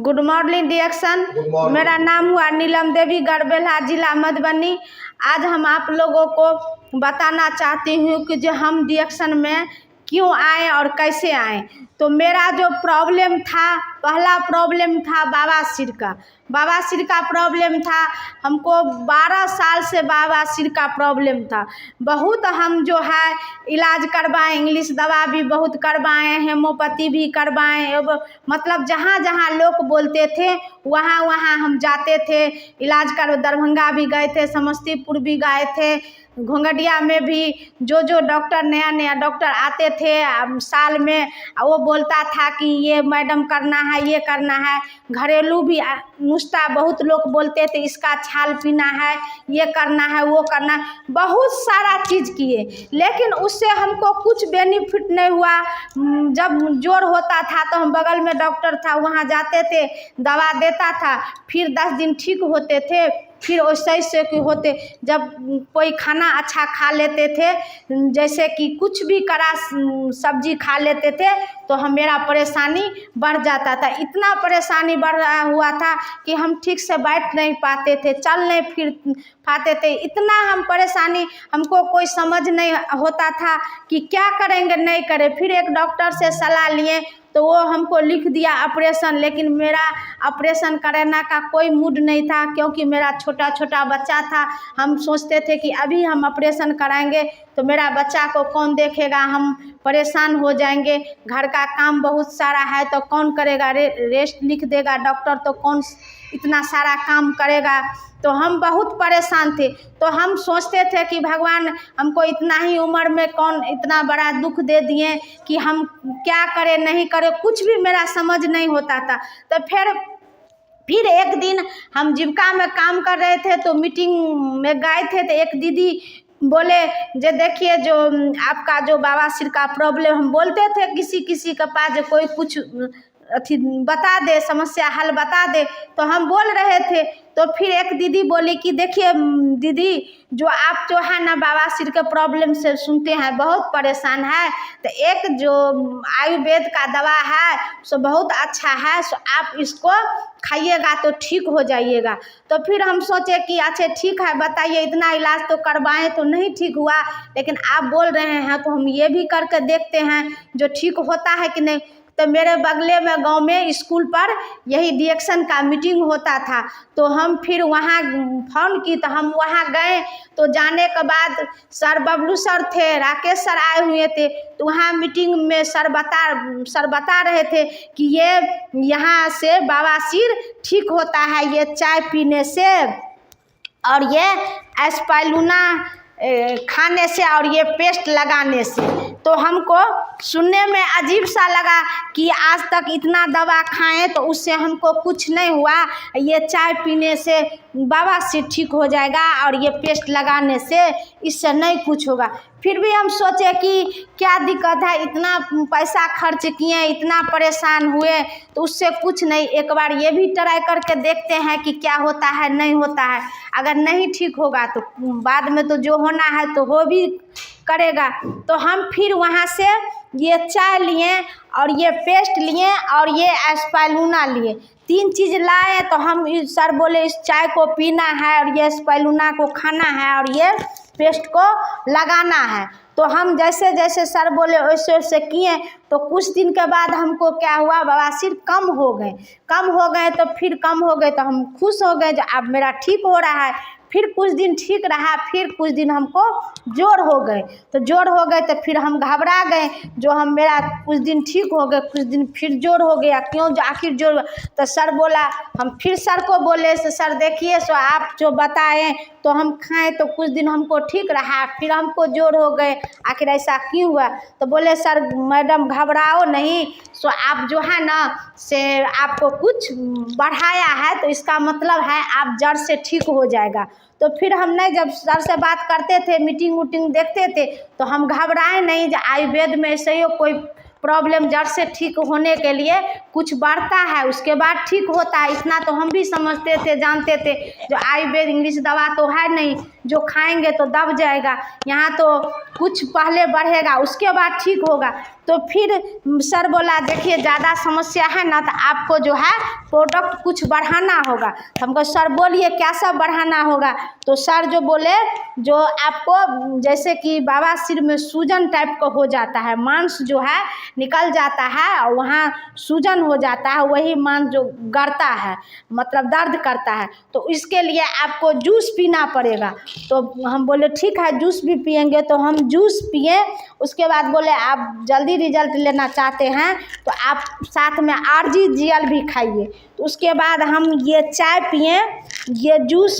Good morning डिएक्शन। मेरा नाम हुआ नीलम देवी, गढ़बेला जिला मधुबनी। आज हम आप लोगों को बताना चाहती हूँ कि जो हम डिएक्शन में क्यों आए और कैसे आए। तो मेरा जो प्रॉब्लम था, पहला प्रॉब्लम था बवासीर का प्रॉब्लम था। हमको 12 साल से बवासीर का प्रॉब्लम था। बहुत हम जो है इलाज करवाएं, इंग्लिश दवा भी बहुत करवाएं, हेमोपैथी भी करवाएं, मतलब जहाँ जहाँ लोग बोलते थे वहाँ वहाँ हम जाते थे इलाज कर। दरभंगा भी गए थे, समस्तीपुर भी गए थे, घोंघडिया में भी जो डॉक्टर नया डॉक्टर आते थे साल में, वो बोलता था कि ये मैडम करना है, ये करना है। घरेलू भी नुस्खा बहुत लोग बोलते थे, इसका छाल पीना है, ये करना है, वो करना है, बहुत सारा चीज़ किए, लेकिन उससे हमको कुछ बेनिफिट नहीं हुआ। जब जोर होता था तो हम बगल में डॉक्टर था, वहाँ जाते थे, दवा देता था, फिर 10 दिन ठीक होते थे, फिर वैसे से कि होते। जब कोई खाना अच्छा खा लेते थे, जैसे कि कुछ भी कड़ा सब्जी खा लेते थे, तो मेरा परेशानी बढ़ जाता था। इतना परेशानी बढ़ रहा हुआ था कि हम ठीक से बैठ नहीं पाते थे, चल नहीं फिर पाते थे। इतना हम परेशानी, हमको कोई समझ नहीं होता था कि क्या करेंगे नहीं करें। फिर एक डॉक्टर से सलाह लिए तो वो हमको लिख दिया ऑपरेशन, लेकिन मेरा ऑपरेशन कराना का कोई मूड नहीं था, क्योंकि मेरा छोटा बच्चा था। हम सोचते थे कि अभी हम ऑपरेशन कराएंगे तो मेरा बच्चा को कौन देखेगा, हम परेशान हो जाएंगे, घर का काम बहुत सारा है तो कौन करेगा, रेस्ट लिख देगा डॉक्टर तो कौन इतना सारा काम करेगा। तो हम बहुत परेशान थे। तो हम सोचते थे कि भगवान हमको इतना ही उम्र में कौन इतना बड़ा दुख दे दिए कि हम क्या करें नहीं करें, कुछ भी मेरा समझ नहीं होता था। तो फिर एक दिन हम जीविका में काम कर रहे थे तो मीटिंग में गए थे, तो एक दीदी बोले जो देखिए जो आपका जो बवासीर का प्रॉब्लम, हम बोलते थे किसी के पास जो कोई कुछ अथी बता दे, समस्या हल बता दे, तो हम बोल रहे थे। तो फिर एक दीदी बोली कि देखिए दीदी, जो आप जो है ना बवासीर के प्रॉब्लम से सुनते हैं बहुत परेशान है, तो एक जो आयुर्वेद का दवा है सो बहुत अच्छा है, सो आप इसको खाइएगा तो ठीक हो जाइएगा। तो फिर हम सोचे कि अच्छा ठीक है, बताइए, इतना इलाज तो करवाएं तो नहीं ठीक हुआ, लेकिन आप बोल रहे हैं तो हम ये भी करके देखते हैं जो ठीक होता है कि नहीं। तो मेरे बगले में गांव में स्कूल पर यही डिएक्शन का मीटिंग होता था, तो हम फिर वहाँ फोन की, तो हम वहाँ गए। तो जाने के बाद सर बबलू सर थे, राकेश सर आए हुए थे, तो वहाँ मीटिंग में सर बता रहे थे कि ये यहाँ से बवासीर ठीक होता है ये चाय पीने से, और ये एस्पाइरुलिना खाने से, और ये पेस्ट लगाने से। तो हमको सुनने में अजीब सा लगा कि आज तक इतना दवा खाएं तो उससे हमको कुछ नहीं हुआ, ये चाय पीने से बवासीर ठीक हो जाएगा और ये पेस्ट लगाने से इससे नहीं कुछ होगा। फिर भी हम सोचे कि क्या दिक्कत है, इतना पैसा खर्च किए, इतना परेशान हुए, तो उससे कुछ नहीं, एक बार ये भी ट्राई करके देखते हैं कि क्या होता है नहीं होता है। अगर नहीं ठीक होगा तो बाद में तो जो होना है तो हो भी करेगा। तो हम फिर वहाँ से ये चाय लिए और ये पेस्ट लिए और ये एस्पाइरुलिना लिए, 3 चीज़ लाए। तो हम सर बोले इस चाय को पीना है और ये एस्पाइरुलिना को खाना है और ये पेस्ट को लगाना है। तो हम जैसे जैसे सर बोले वैसे वैसे किए। तो कुछ दिन के बाद हमको क्या हुआ, बवासीर कम हो गए। तो फिर कम हो गए तो हम खुश हो गए, जो अब मेरा ठीक हो रहा है। फिर कुछ दिन ठीक रहा, फिर कुछ दिन हमको जोड़ हो गए। तो फिर हम घबरा गए, जो हम मेरा कुछ दिन ठीक हो गए, कुछ दिन फिर जोड़ हो गया, क्यों आखिर जोड़। तो सर बोला, हम फिर सर को बोले सर देखिए सो आप जो बताएं तो हम खाएं, तो कुछ दिन हमको ठीक रहा, फिर हमको जोड़ हो गए, आखिर ऐसा क्यों हुआ। तो बोले सर मैडम घबराओ नहीं, सो आप जो है ना से आपको कुछ बढ़ाया है, तो इसका मतलब है आप जड़ से ठीक हो जाएगा। तो फिर हमने जब सर से बात करते थे, मीटिंग देखते थे, तो हम घबराए नहीं, जो आयुर्वेद में ऐसे ही कोई प्रॉब्लम जड़ से ठीक होने के लिए कुछ बढ़ता है उसके बाद ठीक होता है, इतना तो हम भी समझते थे, जानते थे। जो आयुर्वेद इंग्लिश दवा तो है नहीं जो खाएंगे तो दब जाएगा, यहाँ तो कुछ पहले बढ़ेगा उसके बाद ठीक होगा। तो फिर सर बोला देखिए ज़्यादा समस्या है ना, तो आपको जो है प्रोडक्ट कुछ बढ़ाना होगा। तो हमको सर बोलिए क्या सब बढ़ाना होगा। तो सर जो बोले जो आपको जैसे कि बवासीर में सूजन टाइप का हो जाता है, मांस जो है निकल जाता है और वहाँ सूजन हो जाता है, वही मांस जो गड़ता है मतलब दर्द करता है, तो इसके लिए आपको जूस पीना पड़ेगा। तो हम बोले ठीक है जूस भी पिएंगे। तो हम जूस पिए। उसके बाद बोले आप जल्दी रिजल्ट लेना चाहते हैं तो आप साथ में RGGL भी खाइए। तो उसके बाद हम ये चाय पिए, ये जूस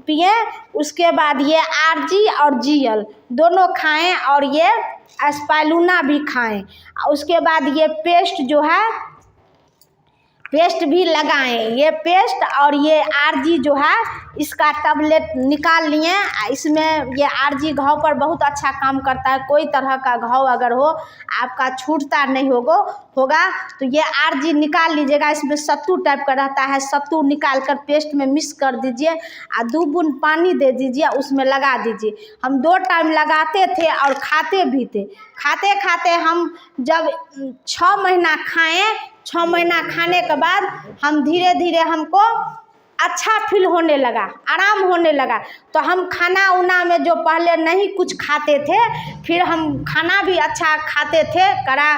पिए, उसके बाद ये RG और GL दोनों खाएं और ये स्पाइरुलिना भी खाएं। उसके बाद ये पेस्ट जो है पेस्ट भी लगाएं। ये पेस्ट और ये RG जो है इसका टैबलेट निकाल लिए। इसमें ये RG घाव पर बहुत अच्छा काम करता है। कोई तरह का घाव अगर हो आपका छूटता नहीं होगा तो ये RG निकाल लीजिएगा। इसमें सत्तू टाइप का रहता है, सत्तू निकाल कर पेस्ट में मिक्स कर दीजिए और 2 बूंद पानी दे दीजिए, उसमें लगा दीजिए। हम 2 टाइम लगाते थे और खाते भी थे। खाते खाते हम जब 6 महीना खाएं, 6 महीना खाने के बाद हम धीरे धीरे हमको अच्छा फील होने लगा, आराम होने लगा। तो हम खाना उना में जो पहले नहीं कुछ खाते थे, फिर हम खाना भी अच्छा खाते थे, कड़ा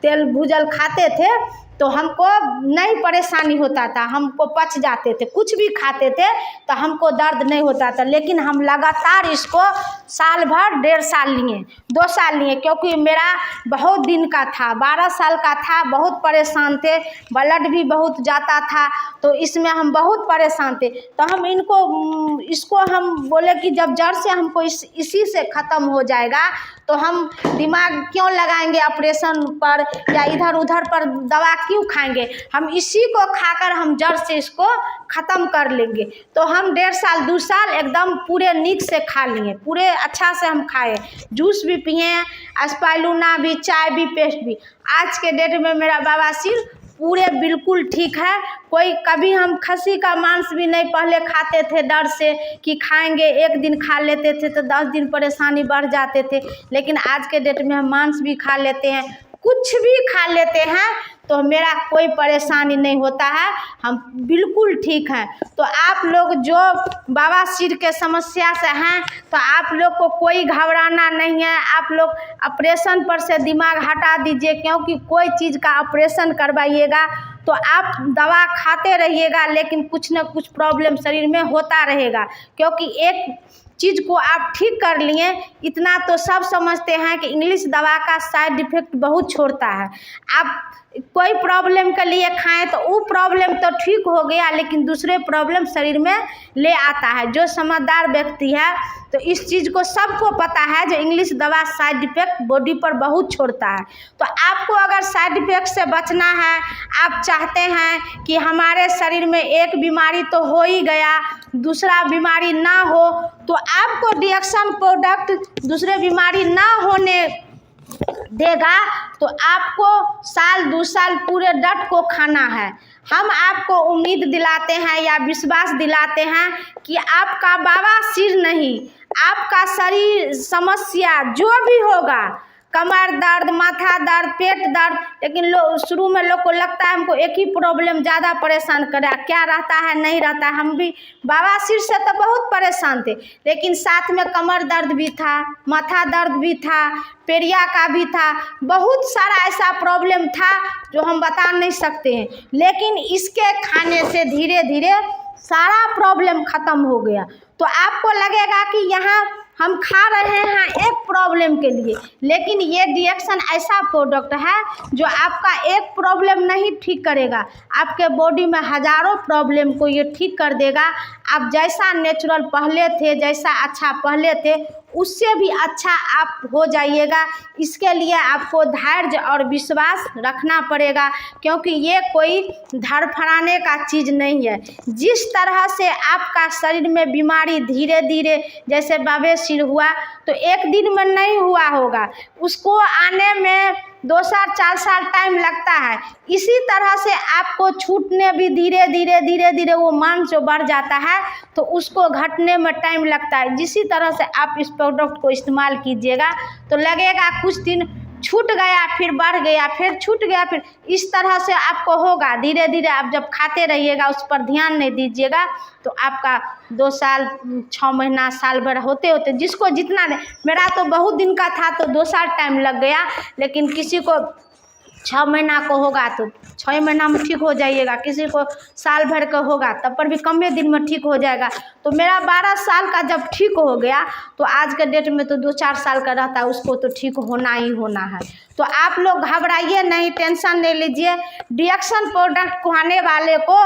तेल भूजल खाते थे, तो हमको नहीं परेशानी होता था, हमको पच जाते थे। कुछ भी खाते थे तो हमको दर्द नहीं होता था। लेकिन हम लगातार इसको साल भर 1.5 साल लिए, 2 साल लिए, क्योंकि मेरा बहुत दिन का था, 12 साल का था, बहुत परेशान थे, ब्लड भी बहुत जाता था, तो इसमें हम बहुत परेशान थे। तो हम इसको हम बोले कि जब जड़ से हमको इसी से ख़त्म हो जाएगा तो हम दिमाग क्यों लगाएंगे ऑपरेशन पर या इधर उधर पर दवा क्यों खाएंगे, हम इसी को खाकर हम जड़ से इसको ख़त्म कर लेंगे। तो हम 1.5 साल 2 साल एकदम पूरे नीक से खा लिए, पूरे अच्छा से हम खाए, जूस भी पिए, स्पाइरुलिना भी, चाय भी, पेस्ट भी। आज के डेट में मेरा बवासीर पूरे बिल्कुल ठीक है। कोई कभी हम खस्सी का मांस भी नहीं पहले खाते थे डर से कि खाएंगे, 1 दिन खा लेते थे तो 10 दिन परेशानी बढ़ जाते थे। लेकिन आज के डेट में हम मांस भी खा लेते हैं, कुछ भी खा लेते हैं, तो मेरा कोई परेशानी नहीं होता है, हम बिल्कुल ठीक हैं। तो आप लोग जो बवासीर के समस्या से हैं तो आप लोग को कोई घबराना नहीं है। आप लोग ऑपरेशन पर से दिमाग हटा दीजिए, क्योंकि कोई चीज़ का ऑपरेशन करवाइएगा तो आप दवा खाते रहिएगा, लेकिन कुछ न कुछ प्रॉब्लम शरीर में होता रहेगा। क्योंकि एक चीज़ को आप ठीक कर लिए, इतना तो सब समझते हैं कि इंग्लिश दवा का साइड इफ़ेक्ट बहुत छोड़ता है। आप कोई प्रॉब्लम के लिए खाएं तो वो प्रॉब्लम तो ठीक हो गया, लेकिन दूसरे प्रॉब्लम शरीर में ले आता है। जो समझदार व्यक्ति है तो इस चीज़ को सबको पता है जो इंग्लिश दवा साइड इफ़ेक्ट बॉडी पर बहुत छोड़ता है। तो आपको अगर साइड इफ़ेक्ट से बचना है, आप चाहते हैं कि हमारे शरीर में एक बीमारी तो हो ही गया, दूसरा बीमारी ना हो, तो आपको डिएक्शन प्रोडक्ट दूसरे बीमारी ना होने देगा। तो आपको साल 2 साल पूरे डट को खाना है। हम आपको उम्मीद दिलाते हैं या विश्वास दिलाते हैं कि आपका बवासीर नहीं, आपका शरीर समस्या जो भी होगा, कमर दर्द, माथा दर्द, पेट दर्द, लेकिन शुरू में लोग को लगता है हमको एक ही प्रॉब्लम ज़्यादा परेशान करे, क्या रहता है नहीं रहता है। हम भी बवासीर से तो बहुत परेशान थे, लेकिन साथ में कमर दर्द भी था, माथा दर्द भी था, पेरिया का भी था, बहुत सारा ऐसा प्रॉब्लम था जो हम बता नहीं सकते हैं। लेकिन इसके खाने से धीरे धीरे सारा प्रॉब्लम ख़त्म हो गया। तो आपको लगेगा कि यहाँ हम खा रहे हैं एक प्रॉब्लम के लिए, लेकिन ये डिएक्शन ऐसा प्रोडक्ट है जो आपका एक प्रॉब्लम नहीं ठीक करेगा, आपके बॉडी में हज़ारों प्रॉब्लम को ये ठीक कर देगा। आप जैसा नेचुरल पहले थे, जैसा अच्छा पहले थे, उससे भी अच्छा आप हो जाइएगा। इसके लिए आपको धैर्य और विश्वास रखना पड़ेगा, क्योंकि ये कोई धड़फड़ाने का चीज़ नहीं है। जिस तरह से आपका शरीर में बीमारी धीरे धीरे जैसे बवासीर हुआ तो एक दिन में नहीं हुआ होगा, उसको आने में 2 साल 4 साल टाइम लगता है। इसी तरह से आपको छूटने भी धीरे धीरे धीरे धीरे वो मांस जो बढ़ जाता है तो उसको घटने में टाइम लगता है। जिसी तरह से आप इस प्रोडक्ट को इस्तेमाल कीजिएगा तो लगेगा कुछ दिन छूट गया फिर बढ़ गया, फिर छूट गया, फिर इस तरह से आपको होगा। धीरे धीरे आप जब खाते रहिएगा, उस पर ध्यान नहीं दीजिएगा, तो आपका 2 साल 6 महीना साल भर होते होते जिसको जितना दे, मेरा तो बहुत दिन का था तो 2 साल टाइम लग गया, लेकिन किसी को 6 महीना को होगा तो 6 महीना में ठीक हो जाइएगा, किसी को साल भर का होगा तब पर भी कम दिन में ठीक हो जाएगा। तो मेरा 12 साल का जब ठीक हो गया तो आज के डेट में तो 2-4 साल का रहता है, उसको तो ठीक होना ही होना है। तो आप लोग घबराइए नहीं, टेंशन नहीं लीजिए। डिएक्शन प्रोडक्ट खाने वाले को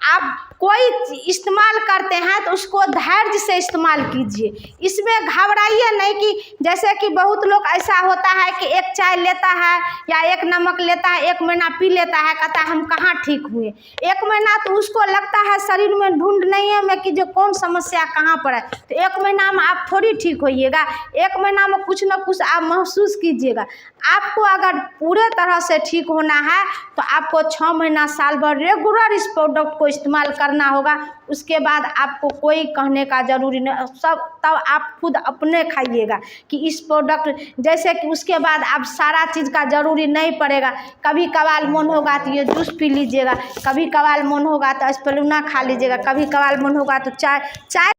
आप कोई इस्तेमाल करते हैं तो उसको धैर्य से इस्तेमाल कीजिए। इसमें घबराइए नहीं कि जैसे कि बहुत लोग ऐसा होता है कि एक चाय लेता है या एक नमक लेता है, 1 महीना पी लेता है, कहता है हम कहाँ ठीक हुए। 1 महीना तो उसको लगता है शरीर में ढूंढ नहीं है मैं कि जो कौन समस्या कहाँ पर है, तो 1 महीना में आप थोड़ी ठीक होइएगा। 1 महीना में कुछ न कुछ आप महसूस कीजिएगा। आपको अगर पूरे तरह से ठीक होना है तो आपको 6 महीना साल भर रेगुलर इस प्रोडक्ट को इस्तेमाल करना होगा। उसके बाद आपको कोई कहने का ज़रूरी नहीं, सब तब आप खुद अपने खाइएगा कि इस प्रोडक्ट जैसे कि उसके बाद आप सारा चीज़ का ज़रूरी नहीं पड़ेगा। कभी कभार मन होगा तो ये जूस पी लीजिएगा, कभी कभार मन होगा तो स्प्रुलिना खा लीजिएगा, कभी कभार मन होगा तो चाय